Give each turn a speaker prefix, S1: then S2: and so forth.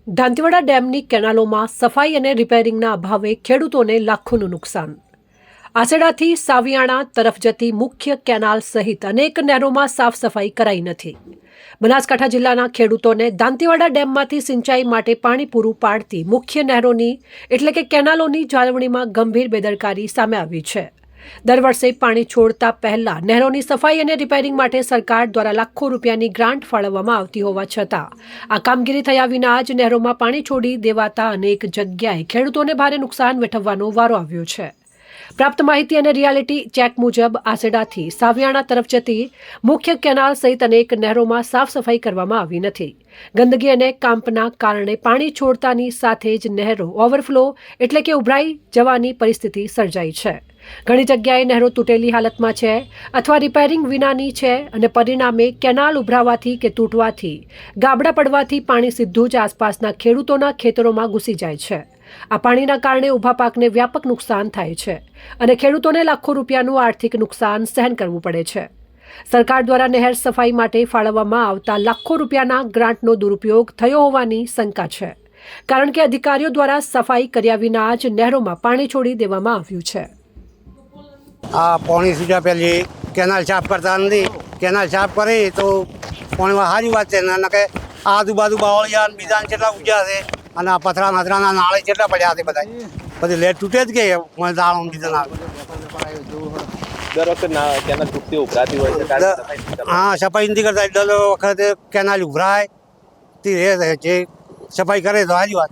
S1: દાંતીવાડા ડેમની કેનાલોમાં સફાઈ અને રિપેરિંગના અભાવે ખેડૂતોને લાખોનું નુકસાન. આસેડાથી સાવિયાણા તરફ જતી મુખ્ય કેનાલ સહિત અનેક નહેરોમાં સાફ સફાઈ કરાઈ નથી. બનાસકાંઠા જિલ્લાના ખેડૂતોને દાંતીવાડા ડેમમાંથી સિંચાઈ માટે પાણી પૂરું પાડતી મુખ્ય નહેરોની એટલે કે કેનાલોની જાળવણીમાં ગંભીર બેદરકારી સામે આવી છે. દર વર્ષે પાણી છોડતા પહેલા નહેરોની સફાઈ અને રિપેરિંગ માટે સરકાર દ્વારા લાખો રૂપિયાની ગ્રાન્ટ ફાળવવામાં આવતી હોવા છતાં આ કામગીરી થયા વિના જ નહેરોમાં પાણી છોડી દેવાતા અનેક જગ્યાએ ખેડૂતોને ભારે નુકસાન વેઠવવાનો વારો આવ્યો છે. પ્રાપ્ત માહિતી અને રિયાલિટી ચેક મુજબ આસેડાથી સાવિયાણા તરફ જતી મુખ્ય કેનાલ સહિત અનેક નહેરોમાં સાફ સફાઈ કરવામાં આવી નથી. ગંદકી અને કાંપના કારણે પાણી છોડતાની સાથે જ નહેરો ઓવરફ્લો એટલે કે ઉભરાઈ જવાની પરિસ્થિતિ સર્જાઈ છે. ઘણી જગ્યાએ નહેરો તૂટેલી હાલતમાં છે અથવા રિપેરિંગ વિનાની છે અને પરિણામે કેનાલ ઉભરાવાથી કે તૂટવાથી ગાબડા પડવાથી પાણી સીધું જ આસપાસના ખેડૂતોના ખેતરોમાં ઘૂસી જાય છે. આ પાણીના કારણે ઊભા પાકને વ્યાપક નુકસાન થાય છે અને ખેડૂતોને લાખો રૂપિયાનું આર્થિક નુકસાન સહન કરવું પડે છે. સરકાર દ્વારા નહેર સફાઈ માટે ફાળવવામાં આવતા લાખો રૂપિયાના ગ્રાન્ટનો દુરુપયોગ થયો હોવાની શંકા છે, કારણ કે અધિકારીઓ દ્વારા સફાઈ કર્યા વિના જ નહેરોમાં પાણી છોડી દેવામાં આવ્યું છે.
S2: આ પાણી સુજા પહેલી કેનાલ સાફ કરતા નથી. કેનાલ સાફ કરે તો પાણીમાં સારી વાત છે ને કે આજુબાજુ બાવળિયા બીજા કેટલા ઉજ્યા છે અને આ પથરા મથરાના નાળે કેટલા પડ્યા છે બધા. પછી લેટ તૂટે જ કે મને દાળ બીજા ના
S3: દર વખતે કેનાલ તૂટતી ઉભરાતી હોય છે.
S2: હા, સફાઈ નથી કરતા. દર વખતે કેનાલ ઉભરાય તે જે સફાઈ કરે તો સારી વાત.